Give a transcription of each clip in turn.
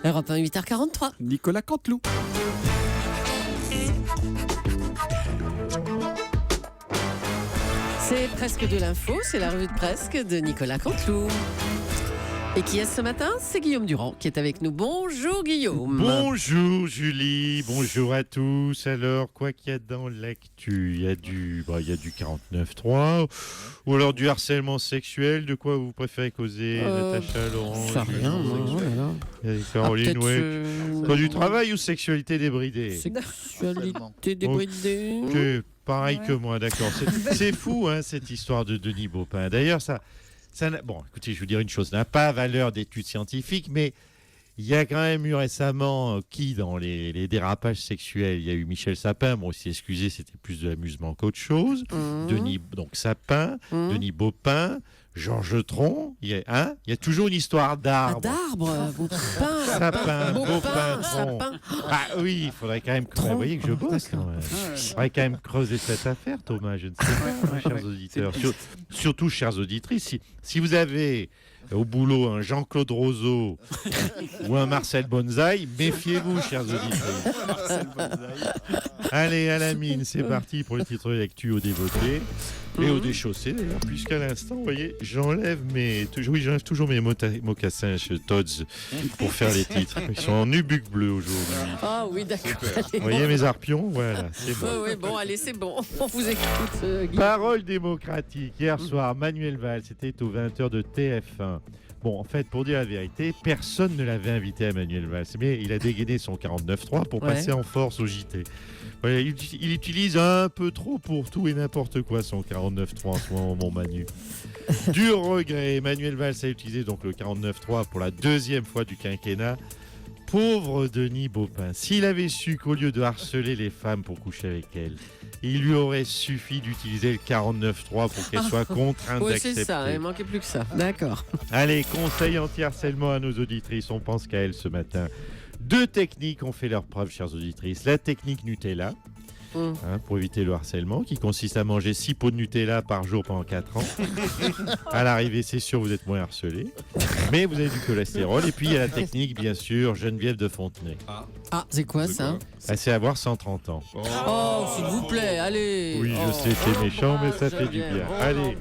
Europe 1, 8h43. Nicolas Canteloup. C'est presque de l'info, c'est la revue de presque de Nicolas Canteloup. Et qui est ce matin? C'est Guillaume Durand qui est avec nous. Bonjour Guillaume. Bonjour Julie, bonjour à tous. Alors, quoi qu'il y a dans l'actu? Il y a du 49.3 ou alors du harcèlement sexuel. De quoi vous préférez causer, Natacha, Laurent? Ça rien, Caroline, peut-être du travail ou sexualité débridée? Sexualité débridée. Pareil que moi, d'accord. C'est fou, hein, cette histoire de Denis Baupin. D'ailleurs, bon, écoutez, je vous dire une chose, ça n'a pas valeur d'étude scientifique, mais il y a quand même eu récemment, dans les dérapages sexuels, il y a eu Michel Sapin, bon, aussi excusez, c'était plus de l'amusement qu'autre chose, Denis, donc Sapin, Denis Baupin, Georges Tron, il y a toujours une histoire d'arbre. D'arbre, Baupin, Sapin, Baupin, Tron. Sapin. Ah oui, il faudrait quand même creuser. Vous voyez que je bosse quand même. Il faudrait quand même creuser cette affaire, Thomas. Je ne sais pas, chers auditeurs. Surtout, chères auditrices, si vous avez au boulot un Jean-Claude Roseau ou un Marcel Bonsaï, méfiez-vous, chers auditrices. Allez, à la mine, c'est parti pour les titres de lecture au dévoté. Et au déchaussé, d'ailleurs, puisqu'à l'instant, vous voyez, j'enlève toujours mes mocassins chez Tod's pour faire les titres. Ils sont en nubuck bleu aujourd'hui. Ah oui, d'accord. Vous voyez mes arpions? Voilà, c'est bon. Oui, bon, allez, c'est bon. On vous écoute, Guillaume. Parole démocratique. Hier soir, Manuel Valls, c'était aux 20h de TF1. Bon, en fait, pour dire la vérité, personne ne l'avait invité à Manuel Valls, mais il a dégainé son 49.3 pour passer en force au JT. Voilà, il utilise un peu trop pour tout et n'importe quoi son 49.3 en ce moment, mon Manu. Dur regret, Manuel Valls a utilisé donc le 49.3 pour la deuxième fois du quinquennat. Pauvre Denis Baupin, s'il avait su qu'au lieu de harceler les femmes pour coucher avec elles, il lui aurait suffi d'utiliser le 49.3 pour qu'elle soit contrainte d'accepter. Oui, c'est ça, il manquait plus que ça. D'accord. Allez, conseil anti-harcèlement à nos auditrices, on pense qu'à elles ce matin. 2 techniques ont fait leur preuve, chères auditrices. La technique Nutella, pour éviter le harcèlement, qui consiste à manger 6 pots de Nutella par jour pendant 4 ans. À l'arrivée, c'est sûr, vous êtes moins harcelé. Mais vous avez du cholestérol. Et puis, il y a la technique, bien sûr, Geneviève de Fontenay. Ah, c'est quoi ça? C'est avoir 130 ans. Oh, s'il vous plaît, allez. Oui, je sais, c'est méchant, mais ça fait du bien. Allez,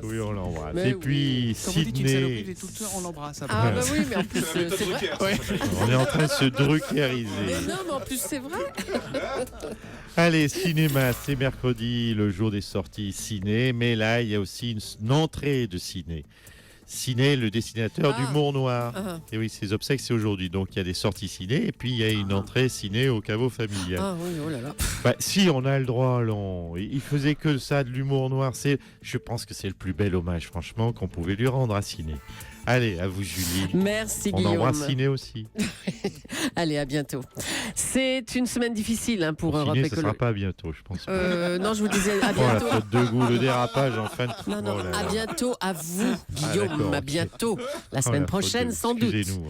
oui, on l'embrasse. Et puis, Sydney. On l'embrasse. Ah, bah oui, mais en plus, c'est vrai. On est en train de se druckeriser. Mais non, mais en plus, c'est vrai. Allez, cinéma, c'est mercredi, le jour des sorties ciné, mais là, il y a aussi une entrée de ciné. Ciné, le dessinateur d'Humour Noir. Et oui, ses obsèques, c'est aujourd'hui. Donc, il y a des sorties ciné et puis il y a une entrée ciné au caveau familial. Ah oui, oh là là. Si, on a le droit, il faisait que ça, de l'humour noir. Je pense que c'est le plus bel hommage, franchement, qu'on pouvait lui rendre à Ciné. Allez, à vous, Julie. Merci, Guillaume. On embrasse Ciné aussi. Allez, à bientôt. C'est une semaine difficile pour Europe Ciné, Écolo. ça sera pas bientôt, je pense. Non, je vous disais à Oh, la bientôt. faute de goût, le dérapage en fin de... Non, Oh là là. à bientôt à vous, Guillaume. d'accord, À ok. bientôt. La semaine prochaine, sans doute. Excusez-nous.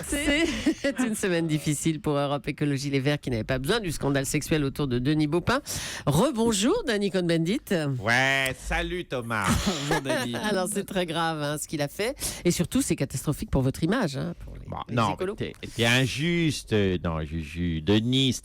C'est une semaine difficile pour Europe Écologie Les Verts qui n'avait pas besoin du scandale sexuel autour de Denis Baupin. Rebonjour, Danny Cohn-Bendit. Ouais, salut Thomas. Bonjour Dani. Alors, c'est très grave ce qu'il a fait. Et surtout, c'est catastrophique pour votre image. Pour les Non, écolos. t'es injuste. Non, Juju. Denis,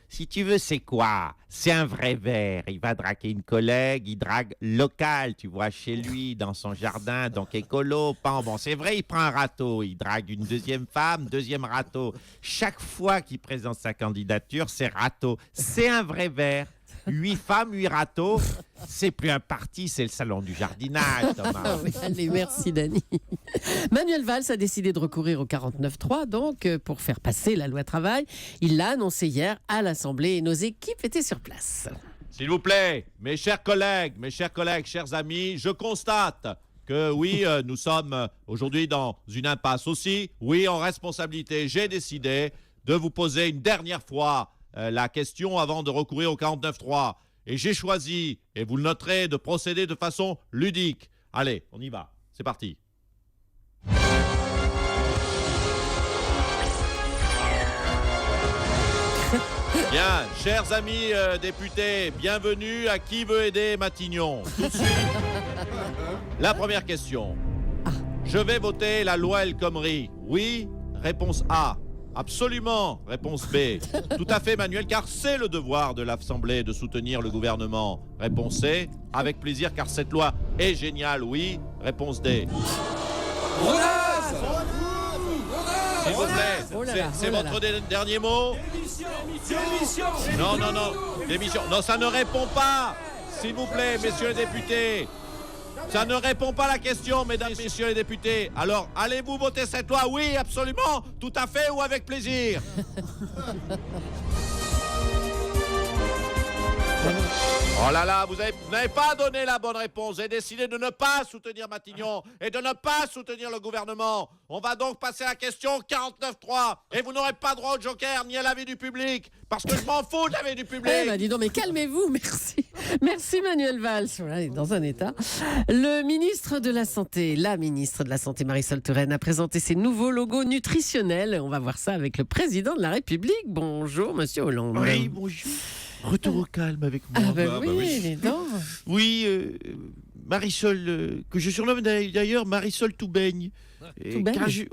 si tu veux, c'est quoi? C'est un vrai vert. Il va draguer une collègue, il drague local, tu vois, chez lui, dans son jardin, donc écolo, pan. Bon, c'est vrai, il prend un râteau, il drague une deuxième femme, deuxième râteau. Chaque fois qu'il présente sa candidature, c'est râteau. C'est un vrai vert. 8 femmes, 8 râteaux. C'est plus un parti, c'est le salon du jardinage, Thomas. Ah oui, allez, merci Dany. Manuel Valls a décidé de recourir au 49.3 donc pour faire passer la loi travail. Il l'a annoncé hier à l'Assemblée et nos équipes étaient sur place. S'il vous plaît, mes chers collègues, chers amis, je constate que oui, nous sommes aujourd'hui dans une impasse aussi. Oui, en responsabilité, j'ai décidé de vous poser une dernière fois la question avant de recourir au 49.3. Et j'ai choisi, et vous le noterez, de procéder de façon ludique. Allez, on y va. C'est parti. Bien, chers amis députés, bienvenue à Qui veut aider Matignon. Tout de suite, la première question. Je vais voter la loi El Khomri. Oui, réponse A. absolument. Réponse B. Tout à fait, Manuel, car c'est le devoir de l'Assemblée de soutenir le gouvernement. Réponse C. Avec plaisir, car cette loi est géniale, oui. Réponse D. S'il vous plaît, Oh là là, c'est oh là votre dernier mot. Non, démission. Non, ça ne répond pas. S'il vous plaît, messieurs les députés. Ça ne répond pas à la question, mesdames, messieurs les députés. Alors, allez-vous voter cette loi? Oui, absolument, tout à fait ou avec plaisir? Oh là là, vous n'avez pas donné la bonne réponse. Vous avez décidé de ne pas soutenir Matignon et de ne pas soutenir le gouvernement. On va donc passer à la question 49.3. Et vous n'aurez pas droit au joker ni à l'avis du public. Parce que je m'en fous de l'avis du public. Eh ben, dis donc, mais calmez-vous, merci. Merci Manuel Valls. Voilà, il est dans un état. Le ministre de la Santé, la ministre de la Santé, Marisol Touraine, a présenté ses nouveaux logos nutritionnels. On va voir ça avec le président de la République. Bonjour, monsieur Hollande. Oui, bonjour. Retour au calme avec moi. Ah ben oui, les dents. Oui, Marisol, que je surnomme d'ailleurs Marisol Toubaigne. Toubaigne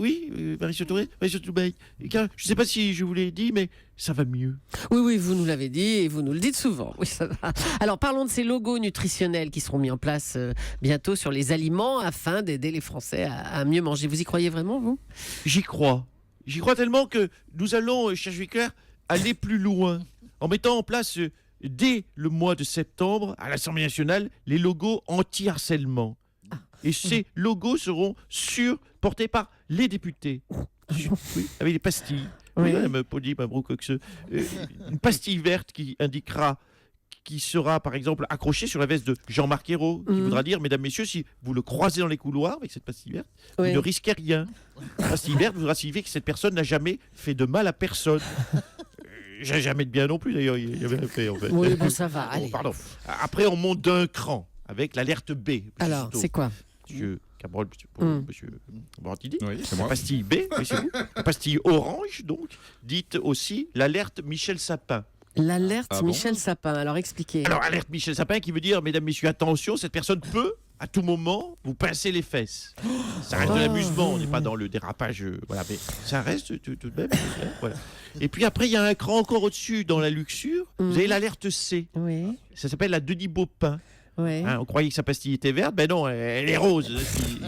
Marisol Touraine, Marisol Toubaigne. Car je ne sais pas si je vous l'ai dit, mais ça va mieux. Oui, vous nous l'avez dit et vous nous le dites souvent. Oui, ça va. Alors parlons de ces logos nutritionnels qui seront mis en place bientôt sur les aliments afin d'aider les Français à mieux manger. Vous y croyez vraiment, vous? J'y crois. J'y crois tellement que nous allons, cher Juiker, aller plus loin en mettant en place dès le mois de septembre à l'Assemblée nationale les logos anti-harcèlement. Et ces logos seront portés par les députés. Oui, avec des pastilles. Oui. Madame Poli, une pastille verte qui sera par exemple accrochée sur la veste de Jean-Marc Ayrault, qui voudra dire, mesdames, messieurs, si vous le croisez dans les couloirs avec cette pastille verte, vous ne risquez rien. La pastille verte voudra signifier que cette personne n'a jamais fait de mal à personne. J'ai jamais de bien non plus, d'ailleurs, il y avait un fait, en fait. Oui, bon, ça va, allez. Pardon. Après, on monte d'un cran avec l'alerte B. Alors, c'est quoi? Monsieur Cabrol, monsieur Morandini. Oui, c'est La moi. pastille B, oui, c'est vous. La pastille orange, donc, dite aussi l'alerte Michel Sapin. L'alerte Ah bon Michel Sapin, alors expliquez. Alors, alerte Michel Sapin qui veut dire, mesdames, messieurs, attention, cette personne peut, à tout moment, vous pincer les fesses. Ça reste de l'amusement, on n'est pas dans le dérapage, voilà, mais ça reste tout de même. Voilà. Et puis après, il y a un cran encore au-dessus, dans la luxure, vous avez l'alerte C. Oui, Ça s'appelle la Denis Baupin. oui. Hein, on croyait que sa pastille était verte, ben non, elle est rose,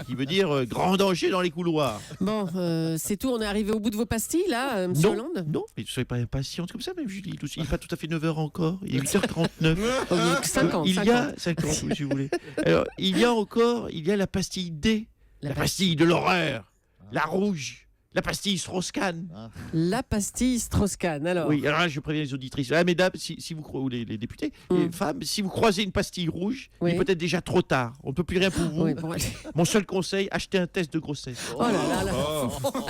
qui veut dire grand danger dans les couloirs. Bon, c'est tout, on est arrivé au bout de vos pastilles, là, monsieur Hollande? Non, mais ne soyez pas impatiente comme ça, même Julie. Il n'est pas tout à fait 9h encore, il est 8h39. Oh, 50, Il y a 50, si vous voulez. Alors, il y a la pastille D, la pastille de l'horreur, la rouge, la pastille Strauss-Kahn. La pastille Strauss-Kahn, alors. Oui, alors là, je préviens les auditrices. Ah, mesdames, si vous ou les députés, les femmes, si vous croisez une pastille rouge, il est peut-être déjà trop tard. On ne peut plus rien pour vous. Oui, bon, allez. Mon seul conseil, achetez un test de grossesse. Oh là là là.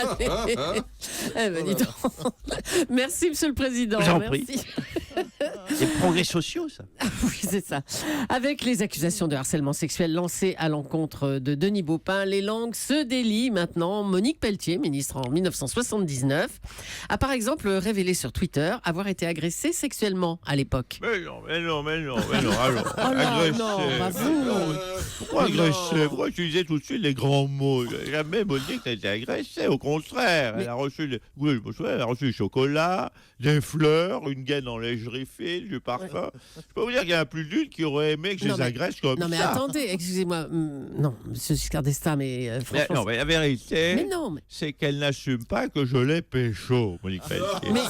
Allez. Eh ben, dis donc. Merci, monsieur le président. Je vous en prie. Merci. C'est progrès sociaux, ça. Oui, c'est ça. Avec les accusations de harcèlement sexuel lancées à l'encontre de Denis Baupin, les langues se délient maintenant. Monique Pelletier, ministre en 1979, a par exemple révélé sur Twitter avoir été agressée sexuellement à l'époque. Mais non. Alors, Oh là, non, pas vous. Pourquoi agresser? Pourquoi utiliser tout de suite les grands mots? Jamais Monique n'a été agressée, au contraire. Elle a reçu du chocolat, des fleurs, une gaine en lingerie fine, du parfum. Je peux vous dire qu'il y en a plus d'une qui aurait aimé que je les agresse comme ça. Non mais attendez, excusez-moi. Non, monsieur Giscard d'Estaing, mais franchement... Non, mais la vérité, Mais non, mais... c'est qu'elle n'assume pas que je l'ai pécho, Monique Pelletier. mais...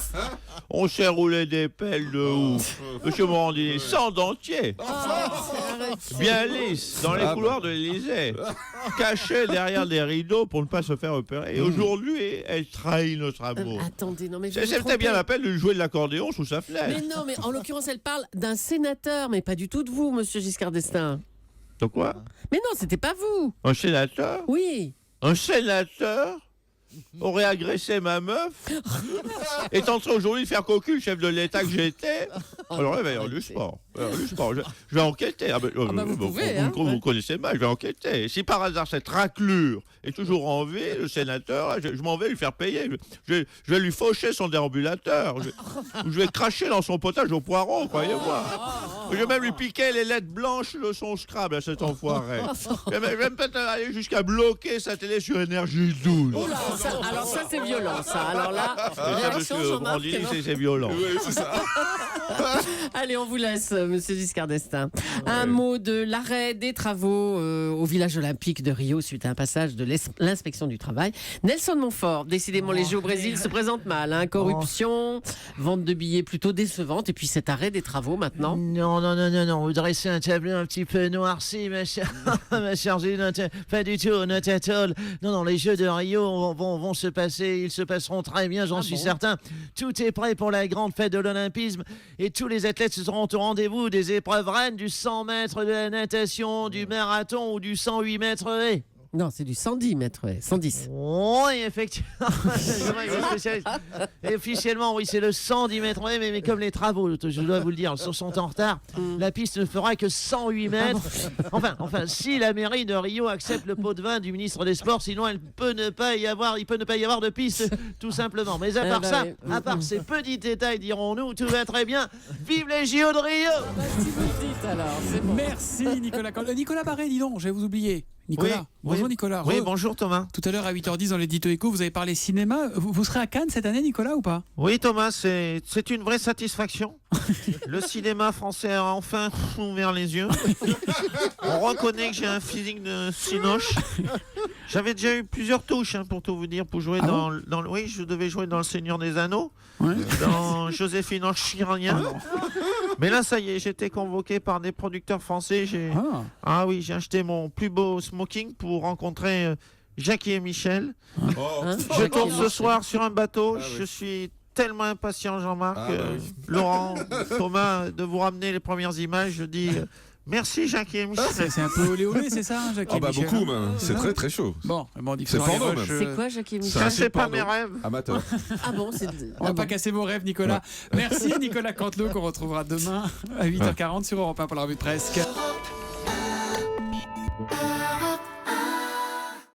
On s'est roulé des pelles de ouf. Monsieur Morandini, sans dentier. arrête. Bien lisse, dans les couloirs de l'Élysée, caché derrière des rideaux pour ne pas se faire opérer. Et aujourd'hui, elle trahit notre amour. Attendez, non mais... vous C'est vous peut-être trompez. bien la peine de jouer de l'accordéon sous sa fenêtre. Mais non, mais en l'occurrence, elle parle d'un sénateur, mais pas du tout de vous, monsieur Giscard d'Estaing. Donc quoi? Mais non, c'était pas vous. Un sénateur? Oui. Un sénateur aurait agressé ma meuf et tenterait aujourd'hui de faire cocu le chef de l'État que j'étais. Alors là, il va y avoir du sport. Justement, je vais enquêter. vous pouvez, hein, vous connaissez mal, je vais enquêter. Si par hasard cette raclure est toujours en vie, le sénateur, je m'en vais lui faire payer. Je vais lui faucher son déambulateur. Je vais cracher dans son potage au poireau, croyez-moi. Je vais même lui piquer les lettres blanches de son Scrabble à cet enfoiré. Je vais même peut-être aller jusqu'à bloquer sa télé sur énergie 12. Alors ça, c'est violent, ça. Alors là, Ça, réaction, monsieur Jean-Marc, Brandini, non. c'est violent. Oui, c'est ça. Allez, on vous laisse, monsieur Giscard d'Estaing. Un mot de l'arrêt des travaux au village olympique de Rio suite à un passage de l'inspection du travail. Nelson Montfort, décidément, les Jeux au Brésil se présentent mal. Hein. Corruption, vente de billets plutôt décevante, et puis cet arrêt des travaux maintenant. Non. Vous dressez un tableau un petit peu noirci, ma chère. Ma chère Gilles, pas du tout, not at all. Non, les Jeux de Rio vont se passer, ils se passeront très bien, j'en suis certain. Tout est prêt pour la grande fête de l'Olympisme et tous les athlètes seront au rendez-vous des épreuves reines du 100 mètres, de la natation, du marathon ou du 108 mètres haies. Non, c'est du 110 mètres, ouais, 110. Oui, effectivement. Et officiellement, oui, c'est le 110 mètres. Oui, mais comme les travaux, je dois vous le dire, sont en retard, la piste ne fera que 108 mètres. Enfin, si la mairie de Rio accepte le pot de vin du ministre des Sports, sinon il peut ne pas y avoir de piste, tout simplement. Mais à part ces petits détails, dirons-nous, tout va très bien. Vive les JO de Rio! Si vous le dites alors, c'est bon. Merci Nicolas. Nicolas Barré, dis donc, je vais vous oublier. Nicolas, bonjour Nicolas. Oui, bonjour Thomas. Tout à l'heure à 8h10 dans l'édito écho, vous avez parlé cinéma. Vous serez à Cannes cette année, Nicolas, ou pas? Oui Thomas, c'est une vraie satisfaction. Le cinéma français a enfin ouvert les yeux. On reconnaît que j'ai un physique de cinoche. J'avais déjà eu plusieurs touches, pour tout vous dire, pour jouer oui, je devais jouer dans Le Seigneur des Anneaux, dans Joséphine en Chirien. Mais là, ça y est, j'étais convoqué par des producteurs français. J'ai acheté mon plus beau smoking pour rencontrer Jackie et Michel. Je tourne ce soir sur un bateau. Je suis tellement impatient, Jean-Marc, Laurent, Thomas, de vous ramener les premières images. Je dis merci, Jackie et Michel. C'est un peu olé olé, c'est ça, Jackie et Michel? Beaucoup, même. C'est très très chaud. Bon, on dit que C'est porno, même. C'est quoi, Jackie et Michel? Ça, c'est pas mes rêves. Amateur. Ah bon, c'est... On va pas casser vos rêves, Nicolas. Merci, Nicolas Cantelou, qu'on retrouvera demain à 8h40 sur Europe 1 pour la revue de presse.